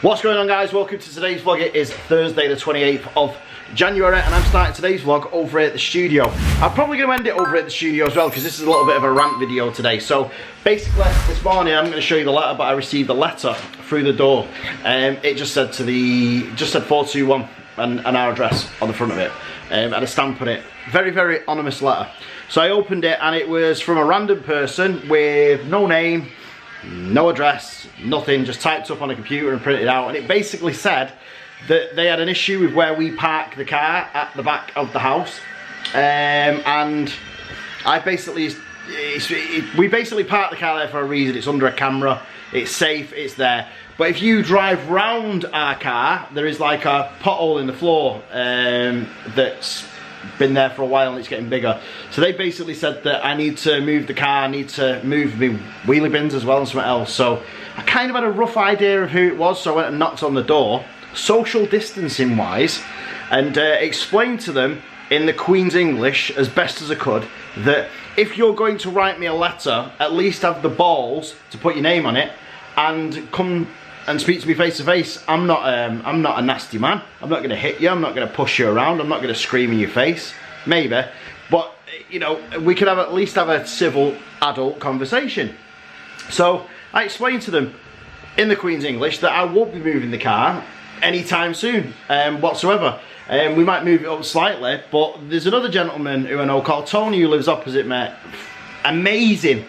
What's going on, guys? Welcome to today's vlog. It is Thursday the 28th of January and I'm starting today's vlog over at the studio. I'm probably going to end it over at the studio as well because this is a little bit of a rant video today. So basically this morning I'm going to show you the letter, but I received a letter through the door. It just said 421 and our address on the front of it and a stamp on it. Very, very anonymous letter. So I opened it and it was from a random person with no name, no address, nothing, just typed up on a computer and printed out, and it basically said that they had an issue with where we park the car at the back of the house, and I basically, we basically park the car there for a reason. It's under a camera, it's safe, it's there. But if you drive round our car, there is like a pothole in the floor that's been there for a while and it's getting bigger. So they basically said that I need to move the car, I need to move my wheelie bins as well and something else. So I kind of had a rough idea of who it was, so I went and knocked on the door, social distancing wise, and explained to them in the Queen's English as best as I could that if you're going to write me a letter, at least have the balls to put your name on it and come and speak to me face to face. I'm not a nasty man. I'm not going to hit you. I'm not going to push you around. I'm not going to scream in your face. Maybe, but you know, we could at least have a civil adult conversation. So I explained to them in the Queen's English that I won't be moving the car anytime soon whatsoever. We might move it up slightly, but there's another gentleman who I know called Tony who lives opposite me. Amazing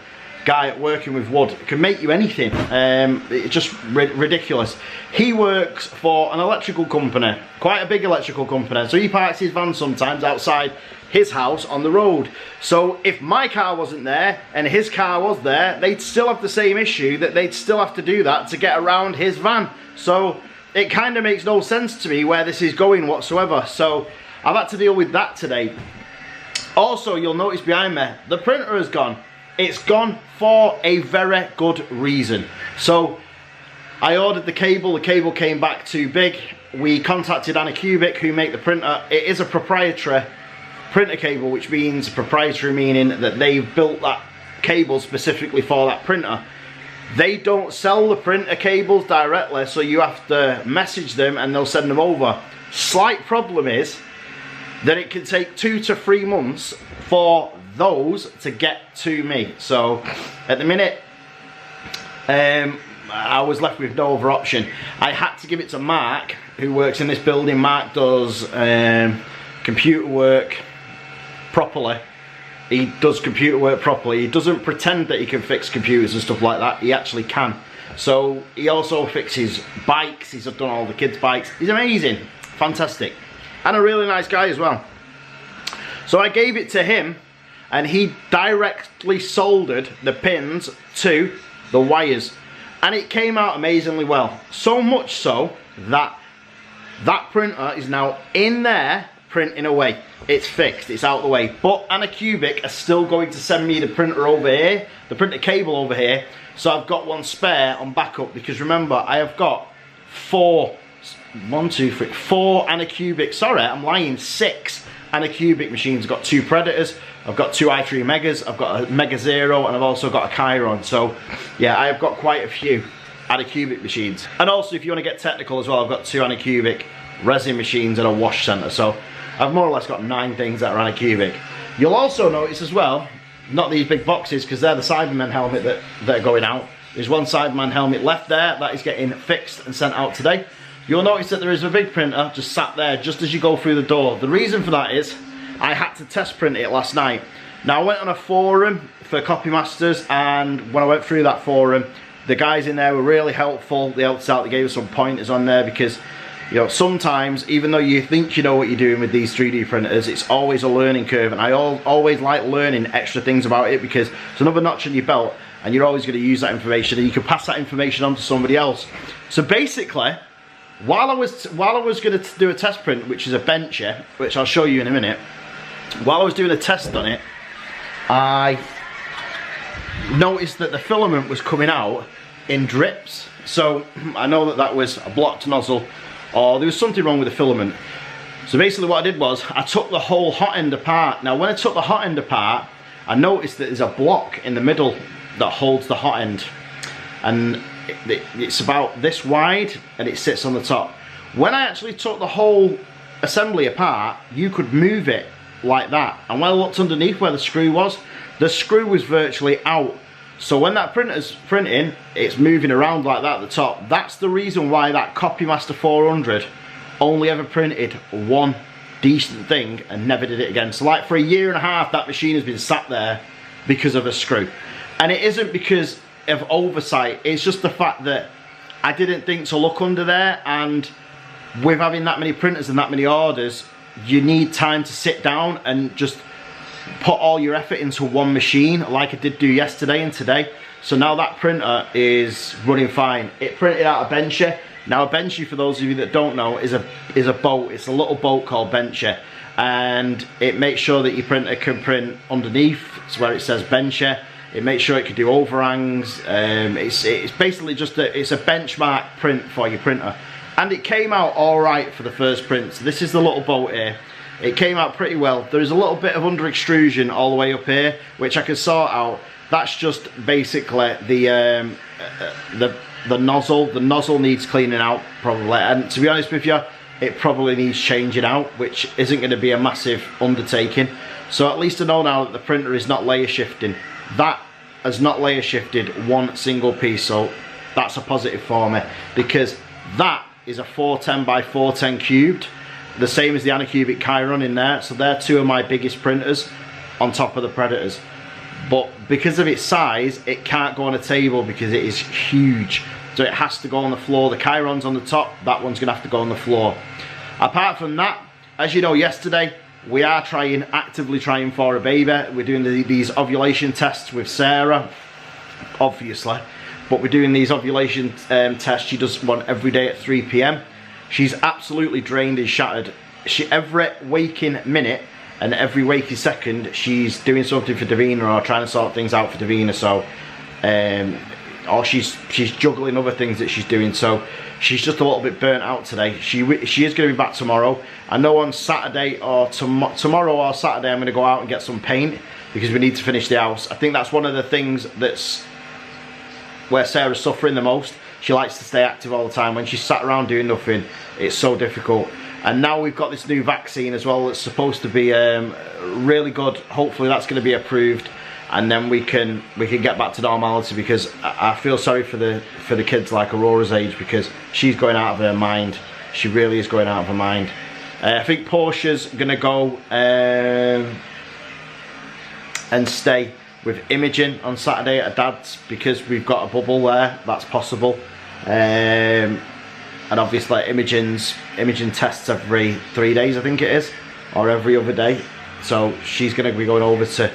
guy at working with wood, can make you anything. It's just ridiculous. He works for an electrical company, quite a big electrical company, so he parks his van sometimes outside his house on the road. So if my car wasn't there and his car was there, they'd still have the same issue, that they'd still have to do that to get around his van. So it kind of makes no sense to me where this is going whatsoever. So I've had to deal with that today. Also, you'll notice behind me, the printer has gone. It's gone for a very good reason. So I ordered the cable came back too big. We contacted Cubic who make the printer. It is a proprietary printer cable, which means proprietary meaning that they've built that cable specifically for that printer. They don't sell the printer cables directly, so you have to message them and they'll send them over. Slight problem is that it can take 2 to 3 months for those to get to me. So at the minute I was left with no other option. I had to give it to Mark who works in this building. Mark does computer work properly. He does computer work properly. He doesn't pretend that he can fix computers and stuff like that. He actually can. So he also fixes bikes. He's done all the kids' bikes. He's amazing, fantastic, and a really nice guy as well. So I gave it to him and he directly soldered the pins to the wires, and it came out amazingly well. So much so that that printer is now in there printing away. It's fixed, it's out the way. But Cubic are still going to send me the printer over here, the printer cable over here, so I've got one spare on backup, because remember I have got four Cubic, sorry I'm lying, 6 Cubic machines. I've got 2 Predators, I've got 2 i3 Megas, I've got a Mega Zero, and I've also got a Chiron. So yeah, I've got quite a few Cubic machines. And also, if you want to get technical as well, I've got 2 Cubic resin machines and a wash center. So I've more or less got 9 things that are Cubic. You'll also notice as well, not these big boxes because they're the Cyberman helmet that are going out. There's one Cyberman helmet left there that is getting fixed and sent out today. You'll notice that there is a big printer just sat there just as you go through the door. The reason for that is I had to test print it last night. Now I went on a forum for Copy Masters, and when I went through that forum, the guys in there were really helpful. They helped us out, they gave us some pointers on there, because you know, sometimes even though you think you know what you're doing with these 3D printers, it's always a learning curve, and I always like learning extra things about it, because it's another notch in your belt and you're always going to use that information and you can pass that information on to somebody else. So basically, while I was going to do a test print, which is a bencher, which I'll show you in a minute, while I was doing a test on it, I noticed that the filament was coming out in drips. So I know that that was a blocked nozzle, or there was something wrong with the filament. So basically what I did was I took the whole hot end apart. Now when I took the hot end apart, I noticed that there's a block in the middle that holds the hot end, and it's about this wide and it sits on the top. When I actually took the whole assembly apart, you could move it like that, and when I looked underneath where the screw was virtually out. So when that printer's printing, it's moving around like that at the top. That's the reason why that Copymaster 400 only ever printed one decent thing and never did it again. So like for a year and a half, that machine has been sat there because of a screw. And it isn't because of oversight, it's just the fact that I didn't think to look under there, and with having that many printers and that many orders, you need time to sit down and just put all your effort into one machine, like I did do yesterday and today. So now that printer is running fine. It printed out a bencher. Now a bencher, for those of you that don't know, is a boat. It's a little boat called bencher, and it makes sure that your printer can print underneath. It's where it says bencher. It makes sure it can do overhangs. It's basically just it's a benchmark print for your printer, and it came out all right for the first print. So this is the little boat here. It came out pretty well. There's a little bit of under extrusion all the way up here, which I can sort out. That's just basically the nozzle. The nozzle needs cleaning out probably, and to be honest with you, it probably needs changing out, which isn't going to be a massive undertaking. So at least I know now that the printer is not layer shifting. That has not layer shifted one single piece, so that's a positive for me, because that is a 410 by 410 cubed, the same as the Anycubic Chiron in there. So they're two of my biggest printers on top of the Predators. But because of its size, it can't go on a table because it is huge. So it has to go on the floor. The Chiron's on the top, that one's gonna have to go on the floor. Apart from that, as you know, yesterday, we are actively trying for a baby. We're doing these ovulation tests with Sarah, obviously. But we're doing these ovulation tests. She does one every day at 3 PM. She's absolutely drained and shattered. Every waking minute and every waking second, she's doing something for Davina or trying to sort things out for Davina. So, or she's juggling other things that she's doing. So she's just a little bit burnt out today. She is going to be back tomorrow. I know on Saturday or tomorrow or Saturday I'm going to go out and get some paint because we need to finish the house. I think that's one of the things that's where Sarah's suffering the most. She likes to stay active all the time. When she's sat around doing nothing, it's so difficult. And now we've got this new vaccine as well that's supposed to be really good. Hopefully that's going to be approved, and then we can get back to normality, because I feel sorry for the kids like Aurora's age, because she's going out of her mind. She really is going out of her mind. I think Portia's going to go and stay with Imogen on Saturday at Dad's, because we've got a bubble there. That's possible. And obviously Imogen tests every 3 days, I think it is, or every other day. So she's going to be going over to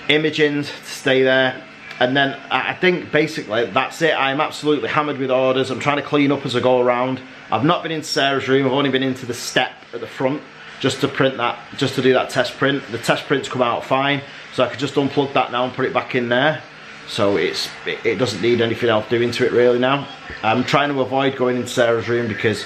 Imogen's to stay there. And then I think basically that's it. I'm absolutely hammered with orders. I'm trying to clean up as I go around. I've not been into Sarah's room. I've only been into the step at the front just to print that, just to do that test print. The test prints come out fine, so I could just unplug that now and put it back in there. So it doesn't need anything else doing to it really now. I'm trying to avoid going into Sarah's room because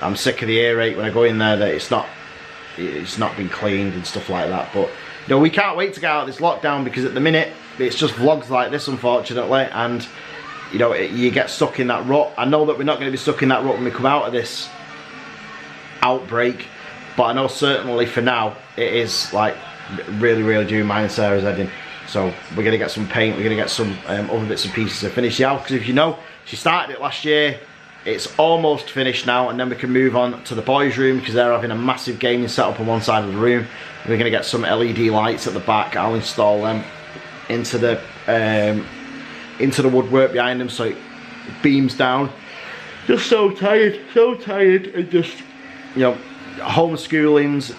I'm sick of the earache when I go in there that it's not been cleaned and stuff like that. But you know, we can't wait to get out of this lockdown, because at the minute it's just vlogs like this, unfortunately, and you know, you get stuck in that rut. I know that we're not going to be stuck in that rut when we come out of this outbreak, but I know certainly for now it is like really doing mine and Sarah's head in. So we're going to get some paint, we're going to get some other bits and pieces to finish the house, because if you know, she started it last year. It's almost finished now, and then we can move on to the boys' room, because they're having a massive gaming setup on one side of the room. We're going to get some LED lights at the back. I'll install them into the woodwork behind them, so it beams down. Just so tired, and just, you know, homeschooling's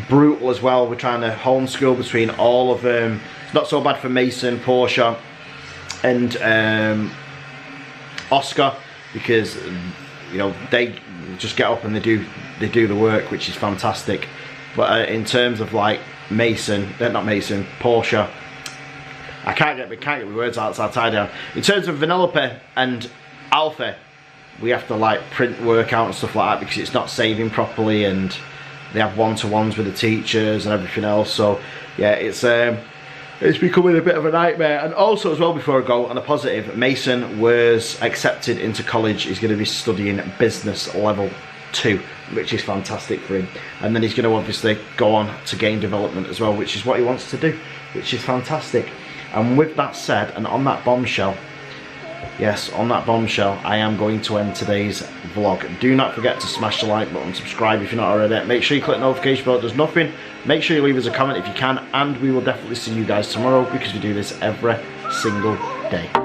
brutal as well. We're trying to homeschool between all of them. It's not so bad for Mason, Portia, and Oscar, because you know, they just get up and they do the work, which is fantastic. But in terms of like Portia, I can't get my words out, so I'll tie down. In terms of Vanellope and Alpha, we have to like print work out and stuff like that, because it's not saving properly, and they have one-to-ones with the teachers and everything else. So yeah, it's It's becoming a bit of a nightmare. And also as well, before I go, on a positive, Mason was accepted into college. He's going to be studying business level 2, which is fantastic for him. And then he's going to obviously go on to game development as well, which is what he wants to do, which is fantastic. And with that said, and on that bombshell, yes, on that bombshell, I am going to end today's vlog. Do not forget to smash the like button, subscribe if you're not already. Make sure you click the notification bell, it does nothing. Make sure you leave us a comment if you can, and we will definitely see you guys tomorrow because we do this every single day.